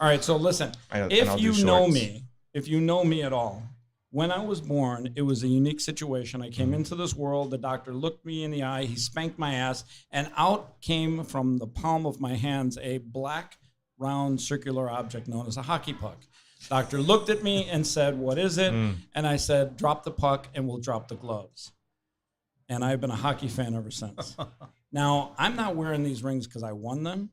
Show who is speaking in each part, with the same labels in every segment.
Speaker 1: All right, so listen, if you know me at all, when I was born, it was a unique situation. I came into this world, the doctor looked me in the eye, he spanked my ass, and out came from the palm of my hands a black, round, circular object known as a hockey puck. Doctor looked at me and said, "What is it?" And I said, "Drop the puck and we'll drop the gloves." And I've been a hockey fan ever since. Now, I'm not wearing these rings because I won them.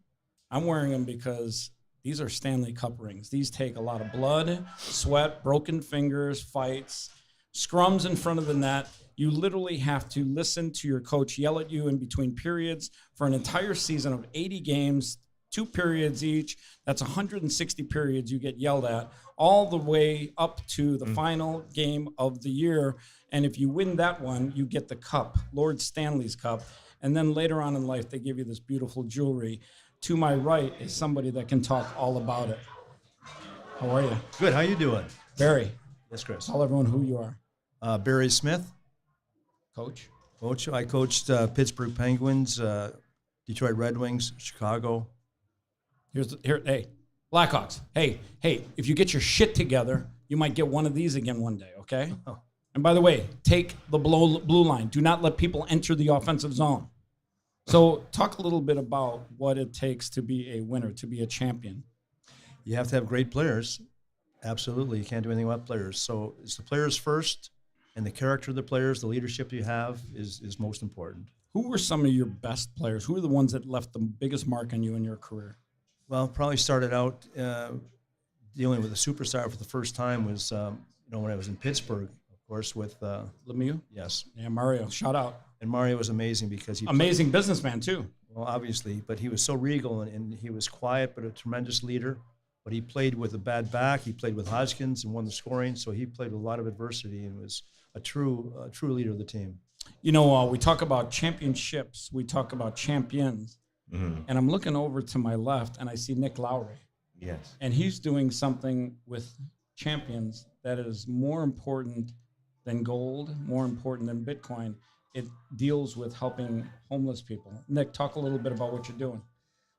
Speaker 1: I'm wearing them because these are Stanley Cup rings. These take a lot of blood, sweat, broken fingers, fights, scrums in front of the net. You literally have to listen to your coach yell at you in between periods for an entire season of 80 games, 2 periods each. That's 160 periods you get yelled at, all the way up to the final game of the year. And if you win that one, you get the cup, Lord Stanley's Cup. And then later on in life, they give you this beautiful jewelry. To my right is somebody that can talk all about it. How are you?
Speaker 2: Good. How you doing?
Speaker 1: Barry.
Speaker 2: Yes, Chris.
Speaker 1: Tell everyone who you are.
Speaker 2: Barry Smith.
Speaker 1: Coach.
Speaker 2: I coached Pittsburgh Penguins, Detroit Red Wings, Chicago.
Speaker 1: Hey, Blackhawks. Hey, if you get your shit together, you might get one of these again one day, okay?
Speaker 2: Oh.
Speaker 1: And by the way, take the blue line. Do not let people enter the offensive zone. So talk a little bit about what it takes to be a winner, to be a champion.
Speaker 2: You have to have great players. Absolutely. You can't do anything without players. So it's the players first, and the character of the players, the leadership you have is most important.
Speaker 1: Who were some of your best players? Who are the ones that left the biggest mark on you in your career?
Speaker 2: Well, probably started out dealing with a superstar for the first time was, when I was in Pittsburgh, of course, with
Speaker 1: Lemieux?
Speaker 2: Yes.
Speaker 1: Yeah, Mario. Shout out.
Speaker 2: And Mario was amazing because he
Speaker 1: amazing businessman too.
Speaker 2: Well, obviously, but he was so regal and he was quiet, but a tremendous leader. But he played with a bad back. He played with Hodgkins and won the scoring. So he played with a lot of adversity and was a true leader of the team.
Speaker 1: You know, we talk about championships. We talk about champions. And I'm looking over to my left and I see Nick Lowery.
Speaker 3: Yes.
Speaker 1: And he's doing something with champions that is more important than gold, more important than Bitcoin. It deals with helping homeless people. Nick, talk a little bit about what you're doing.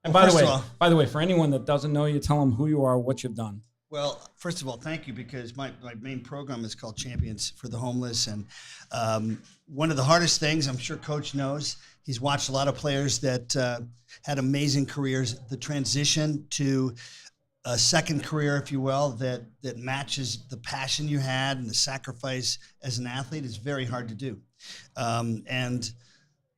Speaker 1: And by the way, for anyone that doesn't know you, tell them who you are, what you've done.
Speaker 4: Well, first of all, thank you, because my main program is called Champions for the Homeless. And one of the hardest things, I'm sure Coach knows, he's watched a lot of players that had amazing careers. The transition to a second career, if you will, that matches the passion you had and the sacrifice as an athlete is very hard to do. And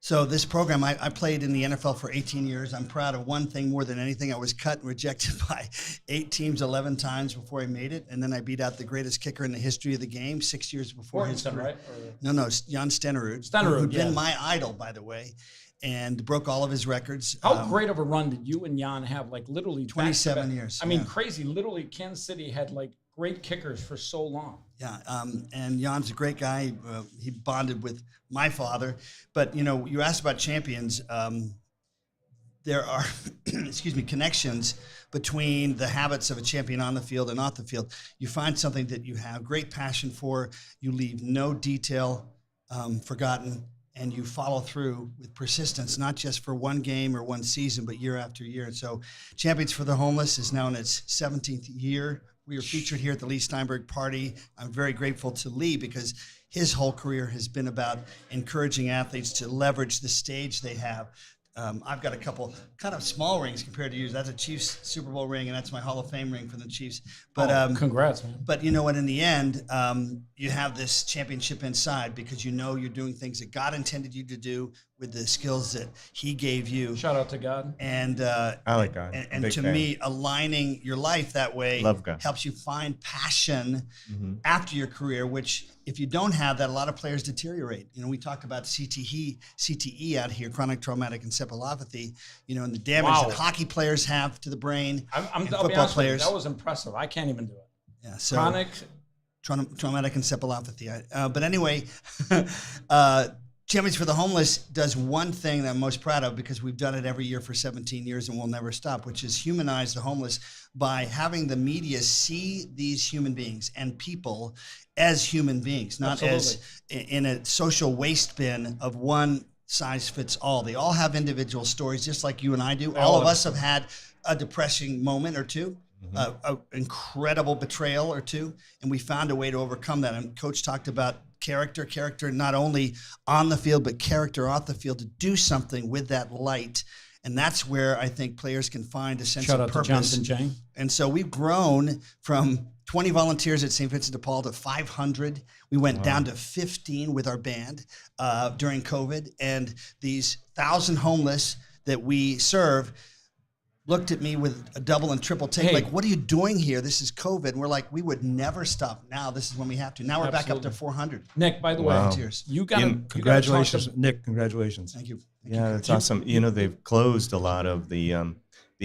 Speaker 4: so this program, I played in the NFL for 18 years. I'm proud of one thing more than anything. I was cut and rejected by 8 teams 11 times before I made it. And then I beat out the greatest kicker in the history of the game 6 years before his career.
Speaker 1: Right?
Speaker 4: No, Jan Stenerud. Who'd been my idol, by the way, and broke all of his records.
Speaker 1: How great of a run did you and Jan have? Like literally
Speaker 4: 27 years.
Speaker 1: I mean, crazy. Literally, Kansas City had like great kickers for so long.
Speaker 4: Yeah, and Jan's a great guy. He bonded with my father. But, you asked about champions. There are, connections between the habits of a champion on the field and off the field. You find something that you have great passion for. You leave no detail forgotten. And you follow through with persistence, not just for one game or one season, but year after year. And so Champions for the Homeless is now in its 17th year. We are featured here at the Lee Steinberg Party. I'm very grateful to Lee because his whole career has been about encouraging athletes to leverage the stage they have. I've got a couple kind of small rings compared to yours. That's a Chiefs Super Bowl ring, and that's my Hall of Fame ring for the Chiefs. But
Speaker 1: congrats, man.
Speaker 4: But you know what? In the end, you have this championship inside because you know you're doing things that God intended you to do with the skills that He gave you.
Speaker 1: Shout out to God.
Speaker 4: And
Speaker 3: I like God.
Speaker 4: And to me, aligning your life that way helps you find passion after your career, which if you don't have that, a lot of players deteriorate. We talk about CTE out here, chronic traumatic encephalopathy, and the damage that hockey players have to the brain.
Speaker 1: I'll be honest with you, that was impressive. I can't even do it.
Speaker 4: Yeah, so
Speaker 1: chronic
Speaker 4: traumatic encephalopathy. But anyway, Champions for the Homeless does one thing that I'm most proud of because we've done it every year for 17 years and we'll never stop, which is humanize the homeless by having the media see these human beings and people as human beings, not as in a social waste bin of one size fits all. They all have individual stories just like you and I do. All of us have had a depressing moment or two. an incredible betrayal or two, and we found a way to overcome that. And Coach talked about character not only on the field, but character off the field to do something with that light. And that's where I think players can find a sense of purpose.
Speaker 1: Shout out to Johnson Jang.
Speaker 4: And so we've grown from 20 volunteers at St. Vincent de Paul to 500. We went down to 15 with our band during COVID. And these 1,000 homeless that we serve looked at me with a double and triple take, like, what are you doing here? This is COVID. And we're like, we would never stop. Now this is when we have to. Now we're back up to 400.
Speaker 1: Nick, by the way, you got to
Speaker 2: congratulations, Nick. Congratulations.
Speaker 4: Thank you.
Speaker 3: Yeah, that's awesome. You know, they've closed a lot of the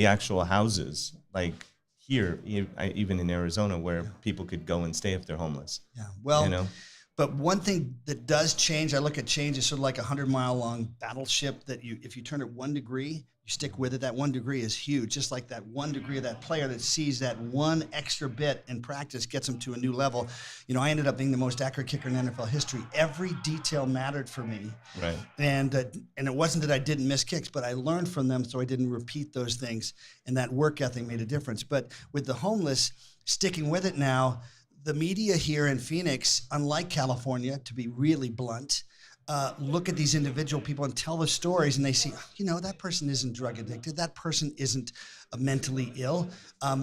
Speaker 3: actual houses, like here, even in Arizona, where people could go and stay if they're homeless.
Speaker 4: Yeah. Well,
Speaker 3: you know?
Speaker 4: But one thing that does change, I look at change as sort of like a 100-mile-long battleship that if you turn it 1 degree, you stick with it. That 1 degree is huge. Just like that 1 degree of that player that sees that one extra bit in practice gets them to a new level. You know, I ended up being the most accurate kicker in NFL history. Every detail mattered for me.
Speaker 3: Right.
Speaker 4: And it wasn't that I didn't miss kicks, but I learned from them, so I didn't repeat those things. And that work ethic made a difference. But with the homeless, sticking with it now, the media here in Phoenix, unlike California, to be really blunt, look at these individual people and tell the stories, and they see, you know, that person isn't drug addicted. That person isn't mentally ill.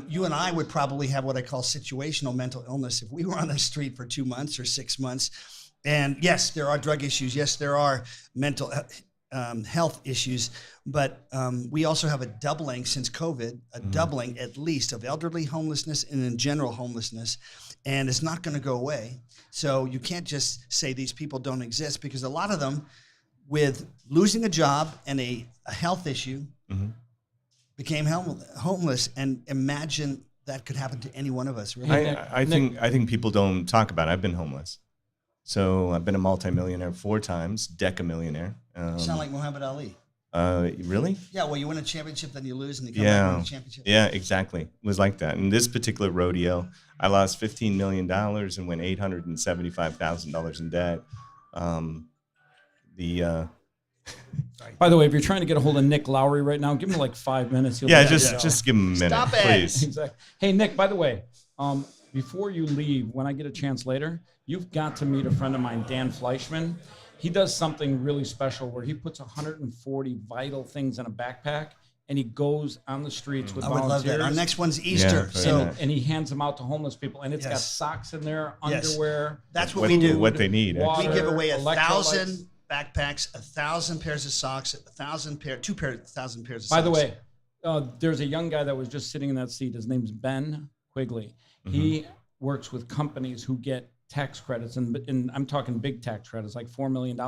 Speaker 4: You and I would probably have what I call situational mental illness if we were on the street for 2 months or 6 months. And yes, there are drug issues. Yes, there are mental health issues, but we also have a doubling since COVID, a doubling at least of elderly homelessness and in general homelessness, and it's not going to go away. So you can't just say these people don't exist, because a lot of them, with losing a job and a health issue, became homeless. And imagine that could happen to any one of us. Really.
Speaker 3: I think people don't talk about it. I've been homeless. So I've been a multimillionaire 4 times, decamillionaire.
Speaker 4: You sound like Muhammad Ali.
Speaker 3: Really?
Speaker 4: Yeah, well, you win a championship, then you lose, and you come back and win a championship.
Speaker 3: Yeah, exactly. It was like that. In this particular rodeo, I lost $15 million and went $875,000 in debt.
Speaker 1: By the way, if you're trying to get a hold of Nick Lowery right now, give him like 5 minutes.
Speaker 3: Just give him a minute,
Speaker 4: Stop it.
Speaker 3: please.
Speaker 1: Exactly. Hey, Nick, by the way, before you leave, when I get a chance later, you've got to meet a friend of mine, Dan Fleischman. He does something really special where he puts 140 vital things in a backpack and he goes on the streets with volunteers.
Speaker 4: I would love that. Our next one's Easter.
Speaker 1: And he hands them out to homeless people. And it's got socks in there, underwear.
Speaker 4: That's what we do.
Speaker 3: What they need.
Speaker 1: Water,
Speaker 4: we give away
Speaker 1: 1,000
Speaker 4: backpacks, 1,000 pairs of socks, 1,000 pairs of socks.
Speaker 1: By the way, there's a young guy that was just sitting in that seat. His name's Ben Quigley. He works with companies who get tax credits, and I'm talking big tax credits, like $4 million,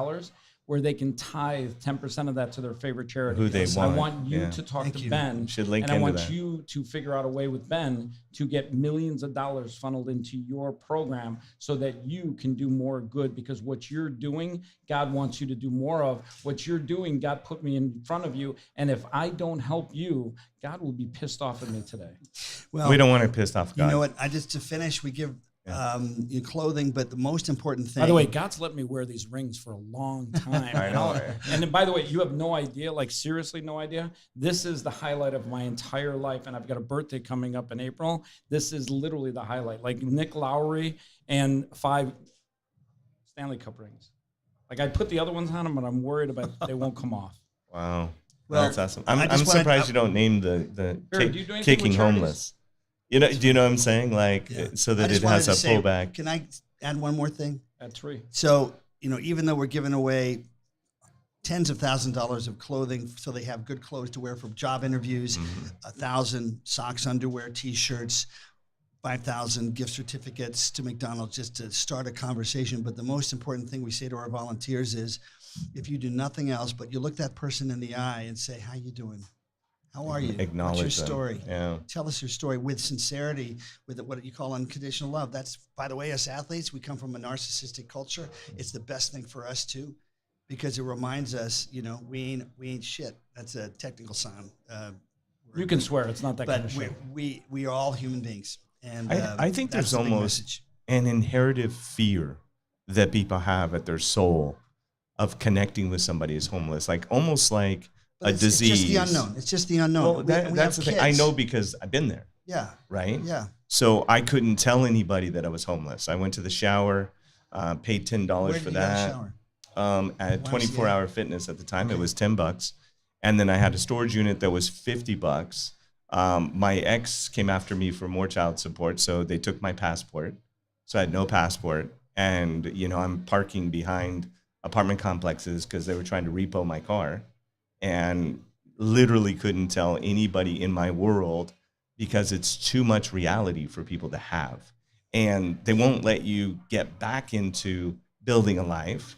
Speaker 1: where they can tithe 10% of that to their favorite charity.
Speaker 3: Who they want.
Speaker 1: I want you to talk to Ben, and I want you to figure out a way with Ben to get millions of dollars funneled into your program so that you can do more good, because what you're doing, God wants you to do more of. What you're doing, God put me in front of you, and if I don't help you, God will be pissed off at me today.
Speaker 4: Well,
Speaker 3: we don't want to piss off God.
Speaker 4: You know what? To finish, we give your clothing, but the most important thing.
Speaker 1: By the way, God's let me wear these rings for a long time.
Speaker 3: I know.
Speaker 1: And then, by the way, you have no idea, like seriously no idea. This is the highlight of my entire life, and I've got a birthday coming up in April. This is literally the highlight. Like Nick Lowery and 5 Stanley Cup rings. Like I put the other ones on them, but I'm worried about they won't come off.
Speaker 3: Wow.
Speaker 4: Well,
Speaker 3: that's awesome. I'm surprised you don't name the kicking homeless. You know, do you know what I'm saying? Like, so that it has a pullback.
Speaker 4: Can I add one more thing?
Speaker 1: Add 3.
Speaker 4: So, you know, even though we're giving away tens of thousands of dollars of clothing so they have good clothes to wear for job interviews, 1,000 socks, underwear, T-shirts, 5,000 gift certificates to McDonald's just to start a conversation. But the most important thing we say to our volunteers is, if you do nothing else but you look that person in the eye and say, how you doing? How are you?
Speaker 3: Acknowledge
Speaker 4: What's your story?
Speaker 3: Yeah.
Speaker 4: Tell us your story with sincerity, with what you call unconditional love. That's, by the way, us athletes, we come from a narcissistic culture. It's the best thing for us too, because it reminds us, you know, we ain't shit. That's a technical sound.
Speaker 1: You can swear it's not that kind of shit.
Speaker 4: We are all human beings, and
Speaker 3: I think there's
Speaker 4: the
Speaker 3: almost an inherited fear that people have at their soul of connecting with somebody who's homeless, like almost like a disease.
Speaker 4: It's just the unknown. It's just the unknown.
Speaker 3: Well, that's the thing. I know because I've been there.
Speaker 4: Yeah.
Speaker 3: Right?
Speaker 4: Yeah.
Speaker 3: So I couldn't tell anybody that I was homeless. I went to the shower, paid $10
Speaker 4: Where
Speaker 3: for
Speaker 4: did you go to
Speaker 3: that.
Speaker 4: shower?
Speaker 3: At
Speaker 4: YMCA?
Speaker 3: 24-hour fitness at the time, it was $10. And then I had a storage unit that was $50. My ex came after me for more child support, so they took my passport. So I had no passport. And, I'm parking behind apartment complexes because they were trying to repo my car. And literally couldn't tell anybody in my world because it's too much reality for people to have. And they won't let you get back into building a life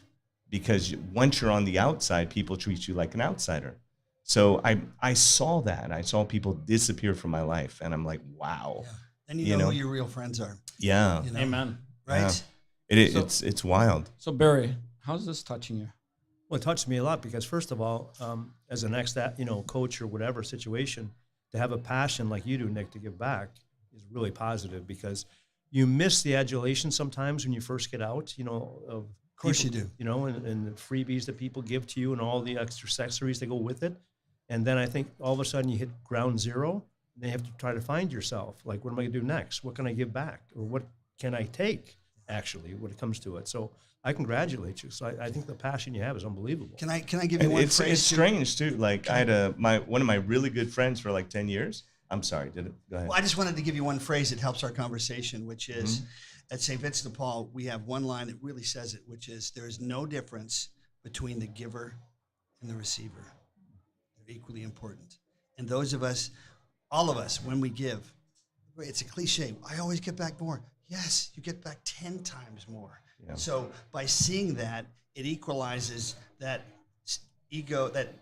Speaker 3: because once you're on the outside, people treat you like an outsider. So I saw that. I saw people disappear from my life. And I'm like, wow.
Speaker 4: Yeah. And you know who your real friends are.
Speaker 3: Yeah.
Speaker 4: You know?
Speaker 1: Amen.
Speaker 4: Right?
Speaker 3: Yeah. It's wild.
Speaker 1: So Barry, how's this touching you?
Speaker 2: Well, it touched me a lot because, first of all, as an coach or whatever situation, to have a passion like you do, Nick, to give back is really positive because you miss the adulation sometimes when you first get out, of
Speaker 4: course
Speaker 2: people,
Speaker 4: you do.
Speaker 2: And the freebies that people give to you and all the extra accessories that go with it. And then I think all of a sudden you hit ground zero and then you have to try to find yourself. Like, what am I going to do next? What can I give back? Or what can I take, actually, when it comes to it? So I congratulate you. So I think the passion you have is unbelievable.
Speaker 4: Can I give you one
Speaker 3: It's
Speaker 4: phrase?
Speaker 3: strange too. Like I had one of my really good friends for like 10 years. I'm sorry, go ahead?
Speaker 4: Well, I just wanted to give you one phrase that helps our conversation, which is at St. Vincent de Paul, we have one line that really says it, which is there is no difference between the giver and the receiver. They're equally important. And those of us, all of us, when we give, it's a cliche. I always get back more. Yes, you get back 10 times more. Yeah. So by seeing that, it equalizes that ego, that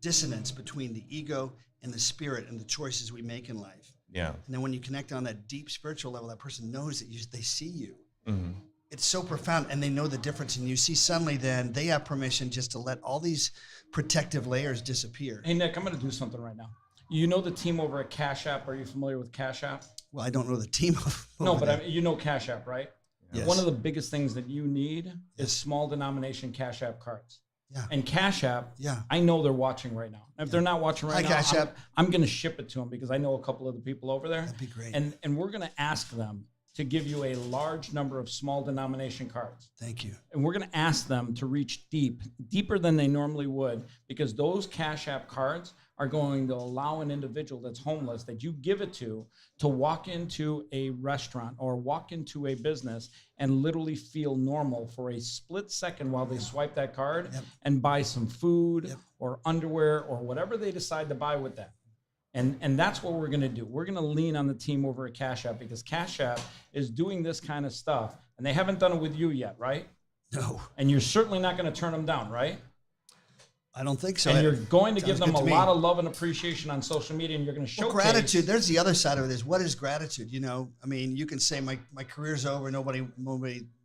Speaker 4: dissonance between the ego and the spirit and the choices we make in life.
Speaker 3: Yeah.
Speaker 4: And then when you connect on that deep spiritual level, that person knows that they see you. Mm-hmm. It's so profound, and they know the difference. And you see suddenly then they have permission just to let all these protective layers disappear.
Speaker 1: Hey, Nick, I'm going to do something right now. You know the team over at Cash App. Are you familiar with Cash App?
Speaker 4: Well, I don't know the team.
Speaker 1: No, but you know Cash App, right?
Speaker 4: Yes.
Speaker 1: One of the biggest things that you need is small denomination Cash App cards.
Speaker 4: Yeah.
Speaker 1: And Cash App, I know they're watching right now. If they're not watching right now,
Speaker 4: Cash App.
Speaker 1: I'm going to ship it to them because I know a couple of the people over there.
Speaker 4: That'd be great.
Speaker 1: And we're going to ask them to give you a large number of small denomination cards.
Speaker 4: Thank you.
Speaker 1: And we're going to ask them to reach deeper than they normally would, because those Cash App cards are going to allow an individual that's homeless that you give it to walk into a restaurant or walk into a business and literally feel normal for a split second while they swipe that card and buy some food or underwear or whatever they decide to buy with that. And that's what we're going to do. We're going to lean on the team over at Cash App because Cash App is doing this kind of stuff. And they haven't done it with you yet, right?
Speaker 4: No.
Speaker 1: And you're certainly not going to turn them down, right?
Speaker 4: I don't think so.
Speaker 1: And you're going to give them a
Speaker 4: me.
Speaker 1: lot of love and appreciation on social media, and you're going to showcase.
Speaker 4: Well, gratitude. There's the other side of it. Is what is gratitude? I mean, you can say my career's over, nobody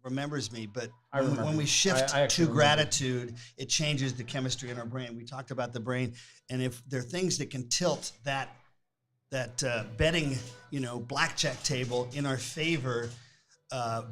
Speaker 4: remembers me, but when we shift to gratitude, it changes the chemistry in our brain. We talked about the brain, and if there are things that can tilt that betting, blackjack table in our favor.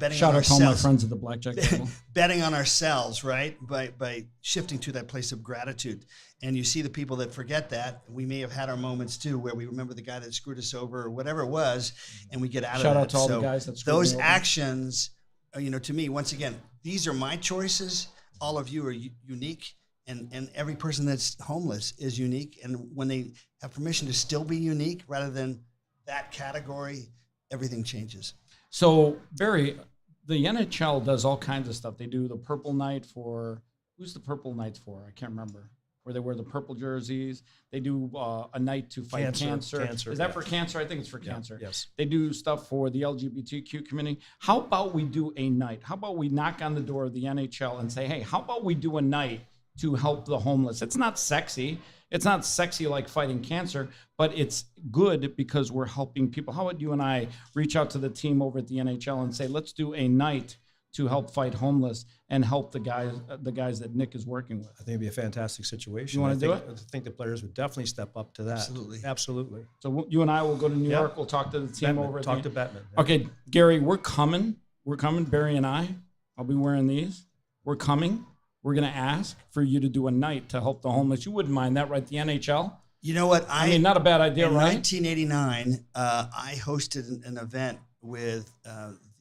Speaker 4: Betting
Speaker 1: Shout
Speaker 4: on
Speaker 1: out
Speaker 4: ourselves.
Speaker 1: to all my friends at the blackjack table.
Speaker 4: Betting on ourselves, right? By shifting to that place of gratitude. And you see the people that forget that. We may have had our moments too where we remember the guy that screwed us over or whatever it was, and we get out of that.
Speaker 1: Shout out to all the guys that screwed
Speaker 4: those
Speaker 1: me over.
Speaker 4: actions, to me, once again, these are my choices. All of you are unique, and every person that's homeless is unique. And when they have permission to still be unique rather than that category, everything changes.
Speaker 1: So, Barry, the NHL does all kinds of stuff. They do the Purple Night for, who's the Purple Nights for? I can't remember. Where they wear the purple jerseys. They do a night to fight cancer. Is that for cancer? I think it's for cancer.
Speaker 2: Yes.
Speaker 1: They do stuff for the LGBTQ community. How about we do a night? How about we knock on the door of the NHL and say, hey, how about we do a night to help the homeless? It's not sexy. It's not sexy like fighting cancer, but it's good because we're helping people. How about you and I reach out to the team over at the NHL and say, let's do a night to help fight homeless and help the guys that Nick is working with?
Speaker 2: I think it'd be a fantastic situation.
Speaker 1: You want to do it?
Speaker 2: I think the players would definitely step up to that. Absolutely.
Speaker 1: So you and I will go to New York. We'll talk to the team over at
Speaker 2: Talk to Bettman.
Speaker 1: Okay, Gary, we're coming. We're coming, Barry and I. I'll be wearing these. We're coming. We're going to ask for you to do a night to help the homeless. You wouldn't mind that, right? The NHL?
Speaker 4: You know what?
Speaker 1: I mean, not a bad idea,
Speaker 4: in
Speaker 1: right?
Speaker 4: 1989, I hosted an event with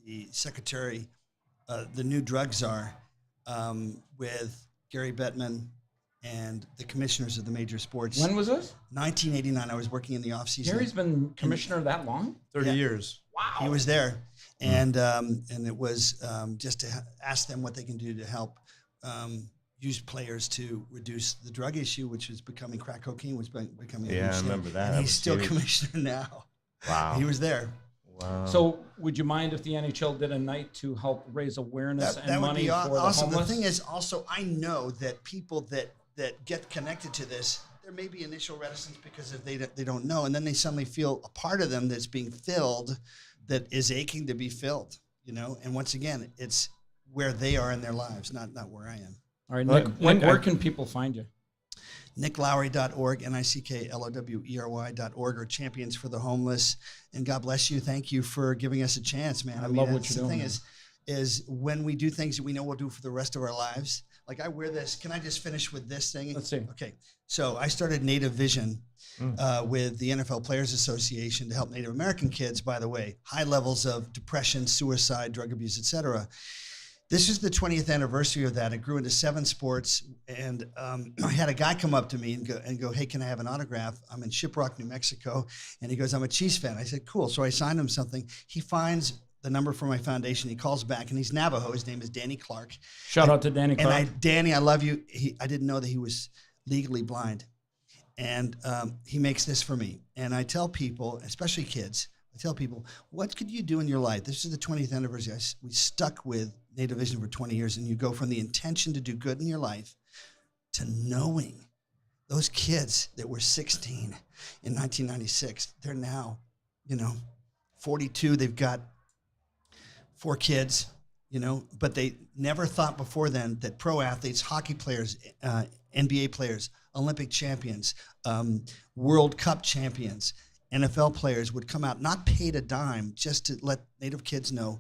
Speaker 4: the secretary, the new drug czar, with Gary Bettman and the commissioners of the major sports.
Speaker 1: When was this?
Speaker 4: 1989. I was working in the off season.
Speaker 1: Gary's been commissioner that long?
Speaker 2: 30 years.
Speaker 1: Wow.
Speaker 4: He was there, and it was just to ask them what they can do to help use players to reduce the drug issue, which is becoming crack cocaine, was becoming.
Speaker 3: Yeah,
Speaker 4: a huge
Speaker 3: I remember
Speaker 4: thing.
Speaker 3: that.
Speaker 4: And
Speaker 3: That
Speaker 4: he's
Speaker 3: was
Speaker 4: still
Speaker 3: huge.
Speaker 4: commissioner now.
Speaker 3: Wow.
Speaker 4: He was there.
Speaker 3: Wow.
Speaker 1: So would you mind if the NHL did a night to help raise awareness
Speaker 4: That
Speaker 1: and
Speaker 4: would
Speaker 1: money
Speaker 4: be
Speaker 1: for
Speaker 4: awesome.
Speaker 1: the homeless?
Speaker 4: The thing is, also, I know that people that get connected to this, there may be initial reticence because if they don't know, and then they suddenly feel a part of them that's being filled, that is aching to be filled. And once again, it's where they are in their lives, not where I am.
Speaker 1: All right, Nick, where can people find you?
Speaker 4: NickLowery.org, NickLowery.org, or Champions for the Homeless. And God bless you. Thank you for giving us a chance, man.
Speaker 1: I love what
Speaker 4: that's
Speaker 1: you're doing.
Speaker 4: The thing is when we do things that we know we'll do for the rest of our lives. Like I wear this. Can I just finish with this thing?
Speaker 1: Let's see.
Speaker 4: Okay. So I started Native Vision with the NFL Players Association to help Native American kids, by the way, high levels of depression, suicide, drug abuse, etc. This is the 20th anniversary of that. It grew into 7 sports, and I had a guy come up to me and go, hey, can I have an autograph? I'm in Shiprock, New Mexico, and he goes, I'm a Chiefs fan. I said, cool. So I signed him something. He finds the number for my foundation. He calls back, and he's Navajo. His name is Danny Clark.
Speaker 1: Shout out to Danny Clark.
Speaker 4: And Danny, I love you. I didn't know that he was legally blind, and he makes this for me. And I tell people, especially kids, what could you do in your life? This is the 20th anniversary. We stuck with Native Vision for 20 years, and you go from the intention to do good in your life to knowing those kids that were 16 in 1996, they're now, 42. They've got 4 kids, but they never thought before then that pro athletes, hockey players, NBA players, Olympic champions, World Cup champions, NFL players would come out, not paid a dime, just to let Native kids know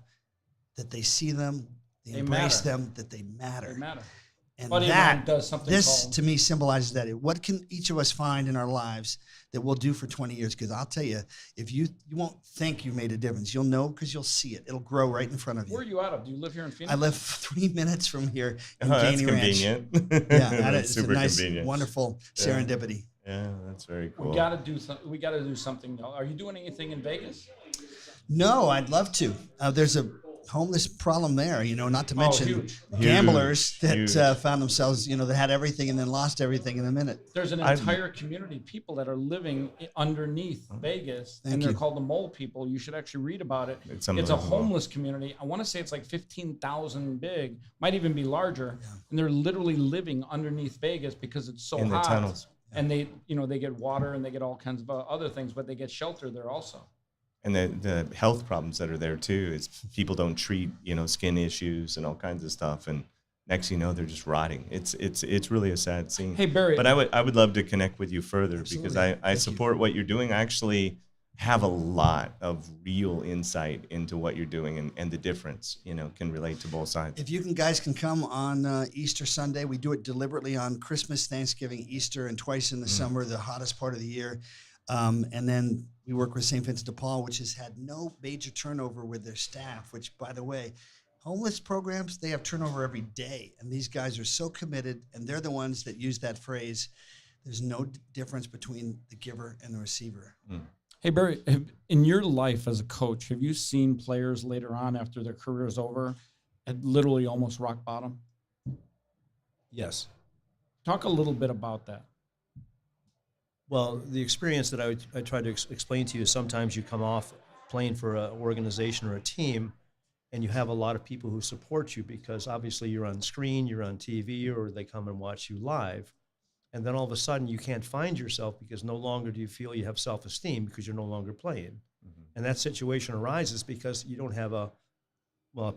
Speaker 4: that they see them, they embrace them, that they matter.
Speaker 1: They matter.
Speaker 4: And
Speaker 1: Buddy
Speaker 4: that,
Speaker 1: does something
Speaker 4: this
Speaker 1: called,
Speaker 4: to me symbolizes that. What can each of us find in our lives that we'll do for 20 years? Because I'll tell you, if you won't think you made a difference, you'll know because you'll see it. It'll grow right in front of you.
Speaker 1: Where are you out of? Do you live here in Phoenix?
Speaker 4: I live 3 minutes from here in
Speaker 3: That's
Speaker 4: Gainey Ranch.
Speaker 3: convenient.
Speaker 4: Yeah,
Speaker 3: That's
Speaker 4: it's
Speaker 3: super
Speaker 4: a nice,
Speaker 3: convenient.
Speaker 4: wonderful serendipity.
Speaker 3: Yeah, that's very cool.
Speaker 1: We got to do something. We got to do something. Are you doing anything in Vegas?
Speaker 4: No, I'd love to. There's a homeless problem there, not to mention
Speaker 1: huge.
Speaker 4: gamblers
Speaker 3: Huge.
Speaker 4: that found themselves, that had everything and then lost everything in a minute.
Speaker 1: There's an entire community, people that are living underneath Vegas, and they're
Speaker 4: you.
Speaker 1: called the Mole People. You should actually read about it.
Speaker 3: It's
Speaker 1: It's a
Speaker 3: unbelievable.
Speaker 1: homeless community. I want to say it's like 15,000 big, might even be larger. And they're literally living underneath Vegas because it's so
Speaker 3: In the
Speaker 1: hot.
Speaker 3: tunnels.
Speaker 1: And they get water and they get all kinds of other things, but they get shelter there also.
Speaker 3: And the health problems that are there too is people don't treat skin issues and all kinds of stuff, and next thing you know they're just rotting. It's really a sad scene.
Speaker 1: Hey, Barry.
Speaker 3: But I would love to connect with you further because I
Speaker 4: Thank
Speaker 3: support what you're doing. I actually have a lot of real insight into what you're doing and the difference can relate to both sides.
Speaker 4: If you guys can come on Easter Sunday, we do it deliberately on Christmas, Thanksgiving, Easter, and twice in the summer, the hottest part of the year. And then we work with St. Vincent de Paul, which has had no major turnover with their staff, which, by the way, homeless programs, they have turnover every day. And these guys are so committed, and they're the ones that use that phrase, there's no difference between the giver and the receiver.
Speaker 1: Hey, Barry, in your life as a coach, have you seen players later on after their career is over at literally almost rock bottom?
Speaker 2: Yes.
Speaker 1: Talk a little bit about that.
Speaker 2: Well, the experience that I tried to explain to you is sometimes you come off playing for an organization or a team, and you have a lot of people who support you because obviously you're on screen, you're on TV, or they come and watch you live. And then all of a sudden you can't find yourself because no longer do you feel you have self-esteem because you're no longer playing. Mm-hmm. And that situation arises because you don't have a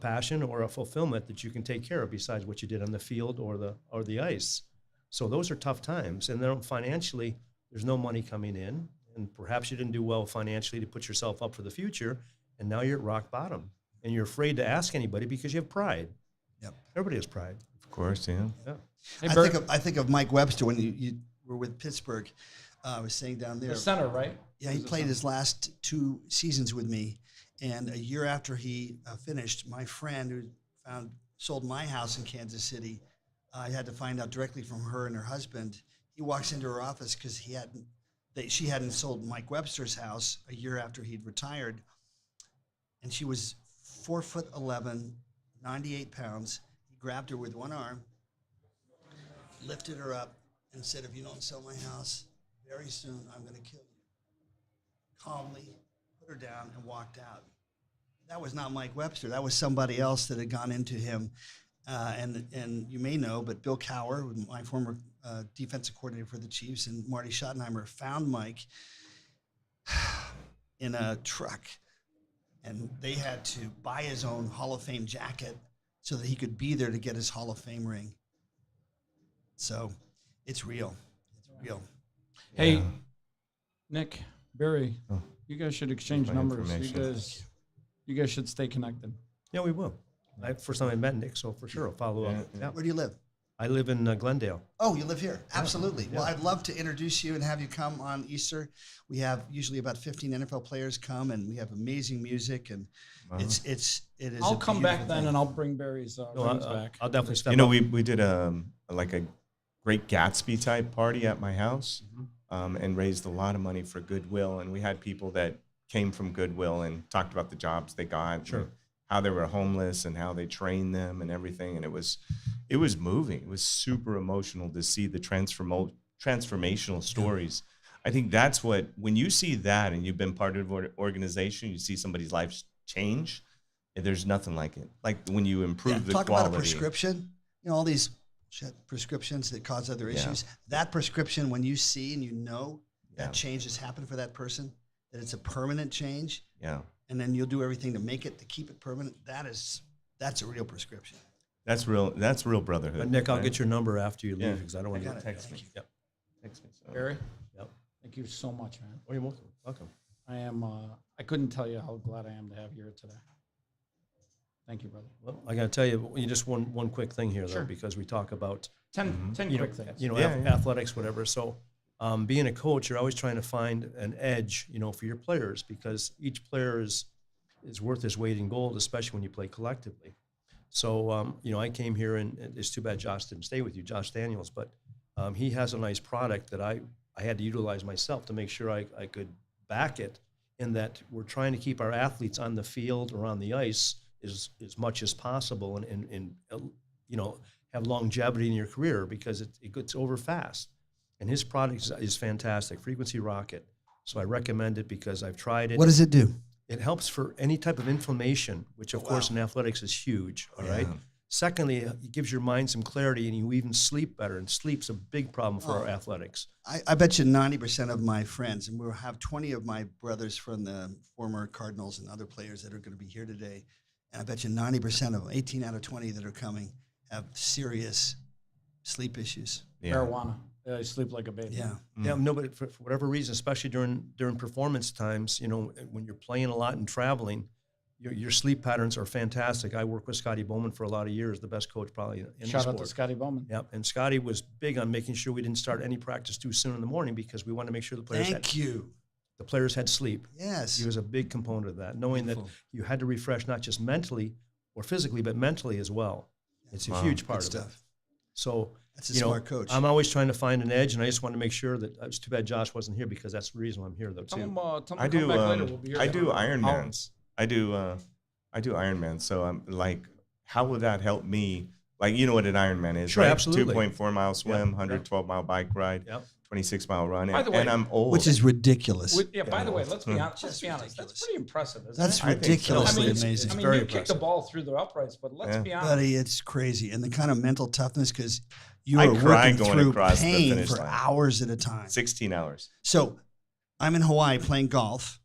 Speaker 2: passion or a fulfillment that you can take care of besides what you did on the field or the ice. So those are tough times. And then financially, there's no money coming in, and perhaps you didn't do well financially to put yourself up for the future, and now you're at rock bottom, and you're afraid to ask anybody because you have pride.
Speaker 4: Yep.
Speaker 2: Everybody has pride.
Speaker 3: Of course, yeah.
Speaker 2: Yeah.
Speaker 1: Hey,
Speaker 4: I think of Mike Webster when you were with Pittsburgh. I was saying down there.
Speaker 1: The center, right?
Speaker 4: Yeah, he played his last 2 seasons with me, and a year after he finished, my friend who sold my house in Kansas City, I had to find out directly from her and her husband. He walks into her office because she hadn't sold Mike Webster's house a year after he'd retired, and she was 4'11", 98 pounds. He grabbed her with one arm, lifted her up, and said, "If you don't sell my house, very soon I'm going to kill you." Calmly put her down and walked out. That was not Mike Webster. That was somebody else that had gone into him. And you may know, but Bill Cowher, my former defensive coordinator for the Chiefs, and Marty Schottenheimer found Mike in a truck, and they had to buy his own Hall of Fame jacket so that he could be there to get his Hall of Fame ring. So it's real. It's real.
Speaker 1: Hey, Nick, Barry, you guys should exchange
Speaker 3: My
Speaker 1: numbers.
Speaker 3: information.
Speaker 1: You guys should stay connected.
Speaker 2: Yeah, we will. First time I met Nick, so for sure I'll follow up. Yeah.
Speaker 4: Where do you live?
Speaker 2: I live in Glendale.
Speaker 4: Oh, you live here? Absolutely. Well, I'd love to introduce you and have you come on Easter. We have usually about 15 NFL players come, and we have amazing music, and it is.
Speaker 1: I'll come back then, and I'll bring Barry's rings back.
Speaker 2: I'll definitely step
Speaker 3: You know,
Speaker 2: up.
Speaker 3: we did like a Great Gatsby type party at my house, and raised a lot of money for Goodwill, and we had people that came from Goodwill and talked about the jobs they got.
Speaker 2: Sure.
Speaker 3: And how they were homeless and how they trained them and everything. And it was moving. It was super emotional to see the transformational stories. I think that's when you see that and you've been part of an organization, you see somebody's life change, there's nothing like it. Like when you improve the
Speaker 4: talk
Speaker 3: quality.
Speaker 4: about a prescription. You know, all these prescriptions that cause other issues. That prescription, when you see and you know that change has happened for that person, that it's a permanent change.
Speaker 3: Yeah.
Speaker 4: And then you'll do everything to keep it permanent. That's a real prescription.
Speaker 3: That's real brotherhood.
Speaker 2: But Nick, I'll
Speaker 3: right?
Speaker 2: get your number after you leave
Speaker 3: Yeah.
Speaker 2: because I don't want to
Speaker 4: got it.
Speaker 2: text
Speaker 4: Thank
Speaker 2: me.
Speaker 4: you.
Speaker 2: Yep.
Speaker 3: Text me, so.
Speaker 1: Barry,
Speaker 2: Yep.
Speaker 1: thank you so much, man.
Speaker 2: Oh, you're welcome. Welcome.
Speaker 1: I am. I couldn't tell you how glad I am to have you here today. Thank you, brother.
Speaker 2: Well, I got to tell you, just one quick thing here, though,
Speaker 1: Sure.
Speaker 2: because we talk about
Speaker 1: 10 quick things.
Speaker 2: athletics, whatever. So being a coach, you're always trying to find an edge, for your players because each player is worth his weight in gold, especially when you play collectively. So, I came here, and it's too bad Josh didn't stay with you, Josh Daniels, but he has a nice product that I had to utilize myself to make sure I could back it, in that we're trying to keep our athletes on the field or on the ice as much as possible and have longevity in your career because it gets over fast. And his product is fantastic, Frequency Rocket. So I recommend it because I've tried it.
Speaker 4: What does it do?
Speaker 2: It helps for any type of inflammation, which of course in athletics is huge, all right? Secondly, it gives your mind some clarity and you even sleep better, and sleep's a big problem for our athletics.
Speaker 4: I bet you 90% of my friends, and we'll have 20 of my brothers from the former Cardinals and other players that are going to be here today, and I bet you 90% of them, 18 out of 20 that are coming, have serious sleep issues.
Speaker 3: Yeah.
Speaker 1: Marijuana. I sleep like a baby.
Speaker 4: Yeah.
Speaker 2: Yeah, no, but for whatever reason, especially during performance times, when you're playing a lot and traveling, your sleep patterns are fantastic. I worked with Scotty Bowman for a lot of years, the best coach probably in any
Speaker 1: Shout
Speaker 2: sport.
Speaker 1: out to Scotty Bowman.
Speaker 2: Yep, and Scotty was big on making sure we didn't start any practice too soon in the morning because we wanted to make sure the players had sleep.
Speaker 4: Yes.
Speaker 2: He was a big component of that, knowing that you had to refresh not just mentally or physically, but mentally as well. It's a huge part of
Speaker 4: stuff.
Speaker 2: it. So
Speaker 4: That's a smart coach.
Speaker 2: I'm always trying to find an edge, and I just want to make sure that it's too bad Josh wasn't here because that's the reason why I'm here, though,
Speaker 1: Tell
Speaker 2: too.
Speaker 1: him to
Speaker 3: I
Speaker 1: come
Speaker 3: do.
Speaker 1: back later. We'll be here
Speaker 3: I do
Speaker 1: tomorrow.
Speaker 3: Ironmans. I do Ironman. So I'm like, how would that help me? Like, you know what an Ironman is,
Speaker 2: Sure,
Speaker 3: right?
Speaker 2: absolutely.
Speaker 3: 2.4 mile swim, 112-mile bike ride,
Speaker 2: Yep.
Speaker 3: 26-mile run,
Speaker 1: By the way,
Speaker 3: and I'm old.
Speaker 4: Which is ridiculous.
Speaker 1: By the way, let's be honest. Let's be honest.
Speaker 4: ridiculous.
Speaker 1: That's pretty impressive, isn't
Speaker 4: That's
Speaker 1: it?
Speaker 3: I think so.
Speaker 4: ridiculously
Speaker 1: it's-
Speaker 4: amazing.
Speaker 1: I mean,
Speaker 2: very
Speaker 1: you kick the
Speaker 2: impressive.
Speaker 1: ball through the uprights, but let's
Speaker 3: Yeah.
Speaker 1: be honest.
Speaker 4: Buddy, it's crazy. And the kind of mental toughness, because you
Speaker 3: I
Speaker 4: are
Speaker 3: cry
Speaker 4: working
Speaker 3: going
Speaker 4: through
Speaker 3: across the
Speaker 4: pain
Speaker 3: finish
Speaker 4: for
Speaker 3: line.
Speaker 4: hours at a time.
Speaker 3: 16 hours.
Speaker 4: So I'm in Hawaii playing golf,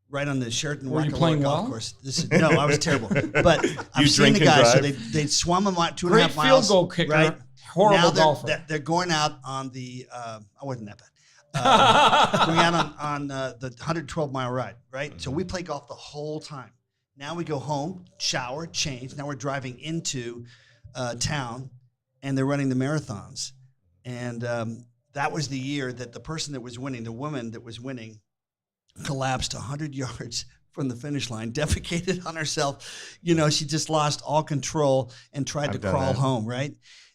Speaker 4: right on the Sheraton
Speaker 1: Were you
Speaker 4: Waikoloa
Speaker 1: playing
Speaker 4: golf
Speaker 1: well?
Speaker 4: course. No, I was terrible. But I'm
Speaker 3: You
Speaker 4: seeing the
Speaker 3: drink and
Speaker 4: guys. So
Speaker 3: drive?
Speaker 4: they swum them 2.5
Speaker 1: Great
Speaker 4: miles.
Speaker 1: field goal kicker.
Speaker 4: Right?
Speaker 1: Horrible
Speaker 4: now
Speaker 1: golfer.
Speaker 4: they're going out on the, I wasn't that bad. Going out on the 112-mile ride, right? So we play golf the whole time. Now we go home, shower, change. Now we're driving into town, and they're running the marathons. And that was the year that the person that was winning, the woman that was winning, collapsed 100 yards from the finish line, defecated on herself. You know, she just lost all control and tried to crawl home, right?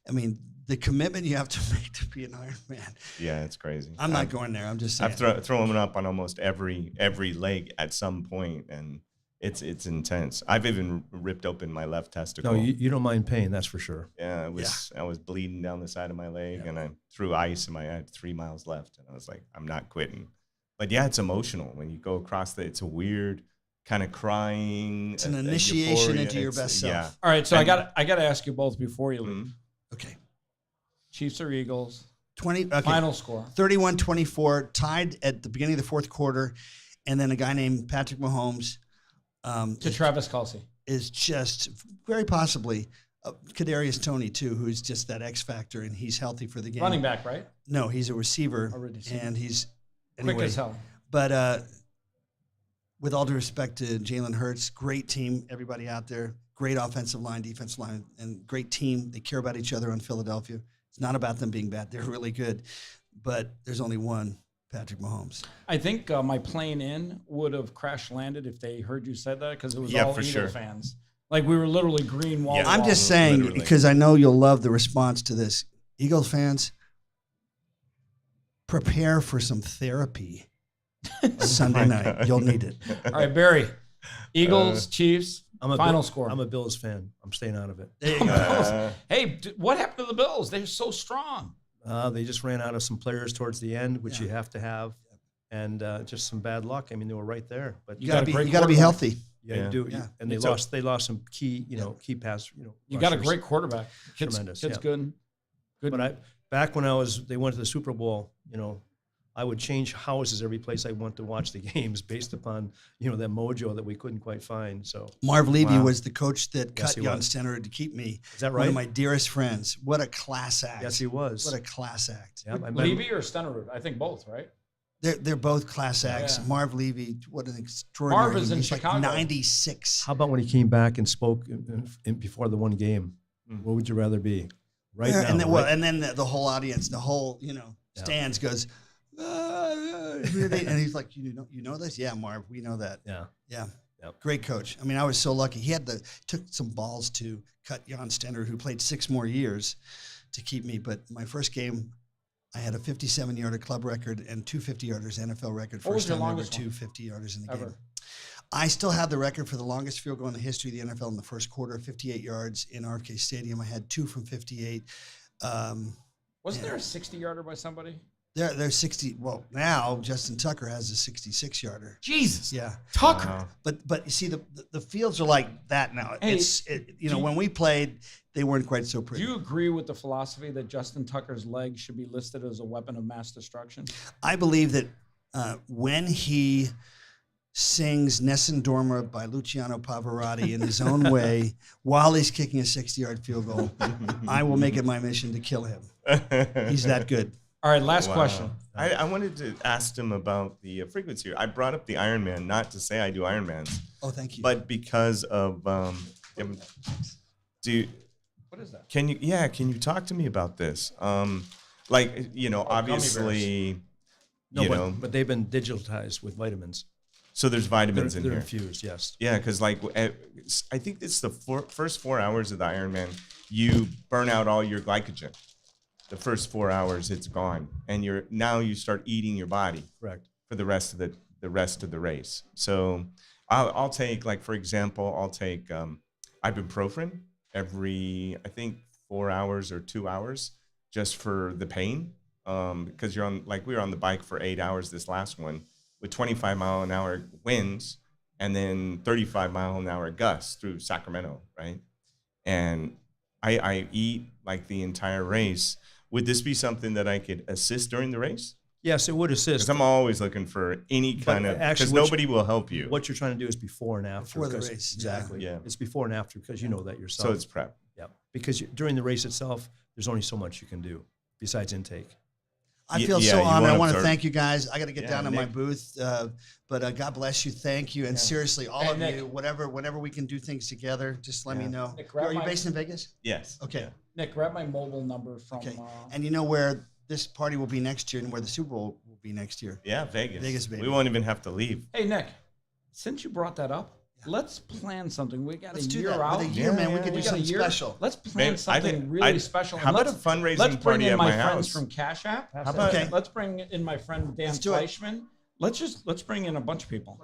Speaker 4: I mean, the commitment you have to make to be an Ironman.
Speaker 3: Yeah, it's crazy.
Speaker 4: I'm not going there. I'm just saying.
Speaker 3: I've thrown up on almost every leg at some point, and it's intense. I've even ripped open my left testicle.
Speaker 2: No, you don't mind pain, that's for sure.
Speaker 3: Yeah, I was bleeding down the side of my leg, and I threw ice, and I had 3 miles left, and I was like, I'm not quitting. But yeah, it's emotional when you go across it's a weird kind of crying.
Speaker 4: It's an initiation into your best self.
Speaker 3: Yeah.
Speaker 1: All right, so I got to ask you both before you leave.
Speaker 3: Mm-hmm.
Speaker 4: Okay.
Speaker 1: Chiefs or Eagles?
Speaker 4: 20. Okay.
Speaker 1: Final score.
Speaker 4: 31-24, tied at the beginning of the fourth quarter, and then a guy named Patrick Mahomes
Speaker 1: To Travis Kelce.
Speaker 4: is just very possibly Kadarius Toney too, who's just that X factor, and he's healthy for the game.
Speaker 1: Running back, right?
Speaker 4: No, he's a receiver, and he's anyway.
Speaker 1: Quick as hell.
Speaker 4: But with all due respect to Jalen Hurts, great team, everybody out there, great offensive line, defensive line, and great team. They care about each other on Philadelphia. It's not about them being bad. They're really good. But there's only one Patrick Mahomes.
Speaker 1: I think my plane in would have crash landed if they heard you said that, because it was all Eagle fans. Like, we were literally green wall.
Speaker 4: I'm just saying, because I know you'll love the response to this. Eagles fans, prepare for some therapy Sunday night. You'll need it.
Speaker 1: All right, Barry. Eagles, Chiefs, final score.
Speaker 2: I'm a Bills fan. I'm staying out of it.
Speaker 4: There you go.
Speaker 1: Hey, what happened to the Bills? They're so strong.
Speaker 2: They just ran out of some players towards the end, which you have to have, and just some bad luck. I mean, they were right there, but
Speaker 4: You got to be healthy.
Speaker 2: you do.
Speaker 4: Yeah.
Speaker 2: And they lost some key, key pass.
Speaker 1: You got a great quarterback.
Speaker 2: Tremendous.
Speaker 1: Kid's good.
Speaker 2: But back when they went to the Super Bowl, I would change houses every place I went to watch the games based upon, that mojo that we couldn't quite find. So
Speaker 4: Marv Levy was the coach that cut
Speaker 2: he
Speaker 4: Jan
Speaker 2: was.
Speaker 4: Stenner to keep me.
Speaker 2: Is that
Speaker 4: One
Speaker 2: right?
Speaker 4: of my dearest friends. What a class act.
Speaker 2: Yes, he was.
Speaker 4: What a class act.
Speaker 2: Yeah,
Speaker 1: Levy or Stenerud? I think both, right?
Speaker 4: They're both class acts.
Speaker 1: Yeah.
Speaker 4: Marv Levy, what an extraordinary.
Speaker 1: Marv is in
Speaker 4: he's
Speaker 1: Chicago.
Speaker 4: Like 96.
Speaker 2: How about when he came back and spoke before the one game? What would you rather be? Right now.
Speaker 4: And then the whole audience, the whole stands goes, and he's like, you know this? Yeah, Marv, we know that.
Speaker 2: Yeah.
Speaker 4: Yep. Great coach. I mean, I was so lucky. He took some balls to cut Jan Stenner, who played 6 more years, to keep me. But my first game, I had a 57-yarder club record and 2 50-yarders NFL record.
Speaker 1: What was your
Speaker 4: time ever
Speaker 1: longest
Speaker 4: 2
Speaker 1: one?
Speaker 4: 50-yarders in the
Speaker 1: Ever.
Speaker 4: game. I still have the record for the longest field goal in the history of the NFL in the first quarter, 58 yards in RFK Stadium. I had 2 from 58.
Speaker 1: Wasn't there a 60-yarder by somebody?
Speaker 4: They're 60. Well, now Justin Tucker has a 66-yarder.
Speaker 1: Jesus.
Speaker 4: Yeah.
Speaker 1: Tucker.
Speaker 3: Wow.
Speaker 4: But you see, the fields are like that now.
Speaker 1: Hey,
Speaker 4: When we played, they weren't quite so
Speaker 1: Do
Speaker 4: pretty.
Speaker 1: you agree with the philosophy that Justin Tucker's leg should be listed as a weapon of mass destruction?
Speaker 4: I believe that when he sings Nessun Dorma by Luciano Pavarotti in his own way while he's kicking a 60-yard field goal, I will make it my mission to kill him. He's that good.
Speaker 1: All right, last question.
Speaker 3: I wanted to ask him about the frequency. I brought up the Ironman, not to say I do Ironmans,
Speaker 4: Oh, thank you.
Speaker 3: but because of
Speaker 1: What is that?
Speaker 3: Can you talk to me about this? Obviously,
Speaker 2: but they've been digitalized with vitamins.
Speaker 3: so there's vitamins
Speaker 2: They're
Speaker 3: in here.
Speaker 2: infused, yes.
Speaker 3: Yeah, because I think it's the first 4 hours of the Ironman, you burn out all your glycogen. The first 4 hours, it's gone, and you start eating your body
Speaker 2: Correct.
Speaker 3: for the rest of the race. So I'll take, for example, ibuprofen every, I think, 4 hours or 2 hours, just for the pain, because you're on, we were on the bike for 8 hours this last one with 25-mile-an-hour winds and then 35-mile-an-hour gusts through Sacramento, right? And I eat the entire race. Would this be something that I could assist during the race?
Speaker 2: Yes, it would assist.
Speaker 3: Because I'm always looking for any kind of, because nobody will help you.
Speaker 2: What you're trying to do is before and after.
Speaker 4: Before the race,
Speaker 2: Exactly.
Speaker 3: yeah.
Speaker 2: It's before and after because you know that yourself.
Speaker 3: So it's prep.
Speaker 2: Yeah. Because during the race itself, there's only so much you can do besides intake.
Speaker 4: I feel
Speaker 3: yeah,
Speaker 4: so
Speaker 3: you
Speaker 4: honored.
Speaker 3: wanna
Speaker 4: I want to
Speaker 3: observe.
Speaker 4: thank you guys. I got to get down to my
Speaker 3: Nick.
Speaker 4: booth, but God bless you. Thank you, and seriously, all of
Speaker 1: Nick.
Speaker 4: you. Whenever we can do things together, just let me
Speaker 3: Yeah.
Speaker 4: know.
Speaker 1: Nick, grab
Speaker 4: Are you
Speaker 1: my-
Speaker 4: based in Vegas?
Speaker 3: Yes.
Speaker 4: Okay.
Speaker 3: Yeah.
Speaker 1: Nick, grab my mobile number from.
Speaker 4: Okay. And you know where this party will be next year and where the Super Bowl will be next year.
Speaker 3: Yeah, Vegas.
Speaker 4: Vegas, baby.
Speaker 3: We won't even have to leave.
Speaker 1: Hey, Nick, since you brought that up, let's plan something. We got
Speaker 4: Let's
Speaker 1: a
Speaker 4: do
Speaker 1: year
Speaker 4: that.
Speaker 1: out.
Speaker 4: With a year, man, we
Speaker 3: yeah,
Speaker 4: could do
Speaker 3: yeah.
Speaker 4: something special.
Speaker 1: Let's plan something really special.
Speaker 3: How about a
Speaker 1: Let's
Speaker 3: fundraising
Speaker 1: bring
Speaker 3: party
Speaker 1: in
Speaker 3: at
Speaker 1: my
Speaker 3: my
Speaker 1: friends
Speaker 3: house?
Speaker 1: from Cash App.
Speaker 3: How about
Speaker 4: Okay.
Speaker 1: Let's bring in my friend Dan
Speaker 4: Let's do it.
Speaker 1: Fleischman. Let's bring in a bunch of people.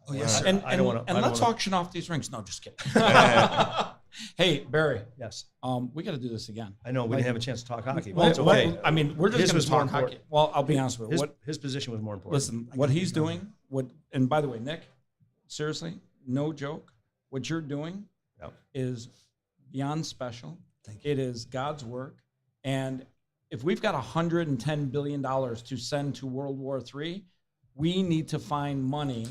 Speaker 4: Oh, yes, sir.
Speaker 1: And,
Speaker 2: I don't wanna- I don't
Speaker 1: let's
Speaker 2: wanna-
Speaker 1: auction off these rings. No, just kidding. Hey, Barry,
Speaker 2: Yes.
Speaker 1: we got to do this again.
Speaker 2: I know we didn't have a chance to talk hockey, but
Speaker 1: Well,
Speaker 2: it's okay.
Speaker 1: I mean, we're just
Speaker 2: His
Speaker 1: going
Speaker 2: was
Speaker 1: to
Speaker 2: more
Speaker 1: talk hockey.
Speaker 2: important.
Speaker 1: Well, I'll be honest with you.
Speaker 2: His position was more important.
Speaker 1: Listen, what he's doing, and by the way, Nick, seriously, no joke, what you're doing
Speaker 2: Yep.
Speaker 1: is beyond special.
Speaker 4: Thank you.
Speaker 1: It is God's work. And if we've got $110 billion to send to World War III, we need to find money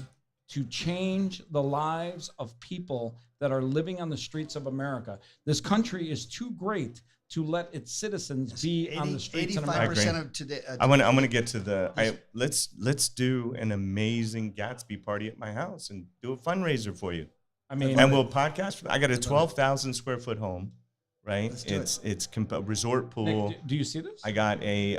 Speaker 1: to change the lives of people that are living on the streets of America. This country is too great to let its citizens be on the streets in America.
Speaker 4: 85% of today.
Speaker 3: I'm gonna get to the. Let's do an amazing Gatsby party at my house and do a fundraiser for you.
Speaker 1: I mean,
Speaker 3: And we'll podcast. I got a 12,000 square foot home, right?
Speaker 4: Let's do it.
Speaker 3: It's a resort pool.
Speaker 1: Nick, do you see this?
Speaker 3: I got a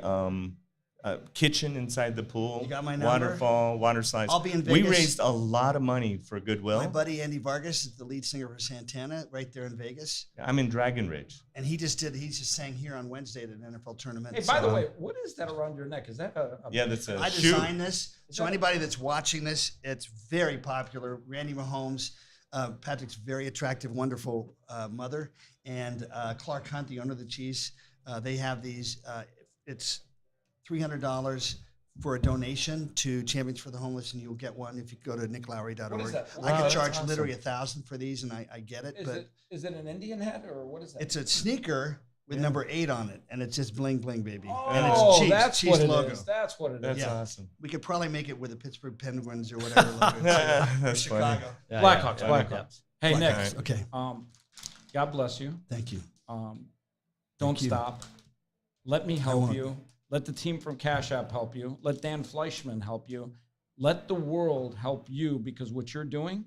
Speaker 3: kitchen inside the pool.
Speaker 4: You got my number?
Speaker 3: Waterfall, water slides.
Speaker 4: I'll be in
Speaker 3: We
Speaker 4: Vegas.
Speaker 3: raised a lot of money for Goodwill.
Speaker 4: My buddy Andy Vargas is the lead singer for Santana right there in Vegas.
Speaker 3: I'm in Dragon Ridge.
Speaker 4: And he just sang here on Wednesday at an NFL tournament.
Speaker 1: Hey, by the
Speaker 4: So
Speaker 1: way, what is that around your neck? Is that a
Speaker 3: Yeah, that's a
Speaker 4: I
Speaker 3: shoe.
Speaker 4: designed this. So anybody that's watching this, it's very popular. Randy Mahomes, Patrick's very attractive, wonderful mother, and Clark Hunt, the owner of the Chiefs. They have these. It's $300 for a donation to Champions for the Homeless, and you'll get one if you go to nicklowry.org.
Speaker 1: What is that?
Speaker 4: I
Speaker 3: Wow,
Speaker 4: could
Speaker 3: that's
Speaker 4: charge
Speaker 3: awesome.
Speaker 4: literally $1,000 for these, and I get it.
Speaker 1: Is it an Indian head or what is that?
Speaker 4: It's a sneaker with number 8 on it, and it's just bling bling, baby.
Speaker 1: Oh,
Speaker 4: and it's Chiefs,
Speaker 1: that's
Speaker 4: Chiefs
Speaker 1: what it
Speaker 4: logo.
Speaker 1: is. That's what it is.
Speaker 3: That's
Speaker 4: Yeah.
Speaker 3: awesome.
Speaker 4: We could probably make it with the Pittsburgh Penguins or whatever logo.
Speaker 3: That's funny.
Speaker 4: Chicago.
Speaker 2: Yeah,
Speaker 1: Blackhawks,
Speaker 2: yeah,
Speaker 1: Blackhawks. Hey, Nick,
Speaker 3: Blackhawks.
Speaker 4: Okay,
Speaker 1: God bless you.
Speaker 4: thank you.
Speaker 1: Don't
Speaker 4: Thank you.
Speaker 1: stop. Let me help
Speaker 4: won't.
Speaker 1: you. Let the team from Cash App help you. Let Dan Fleischman help you. Let the world help you because what you're doing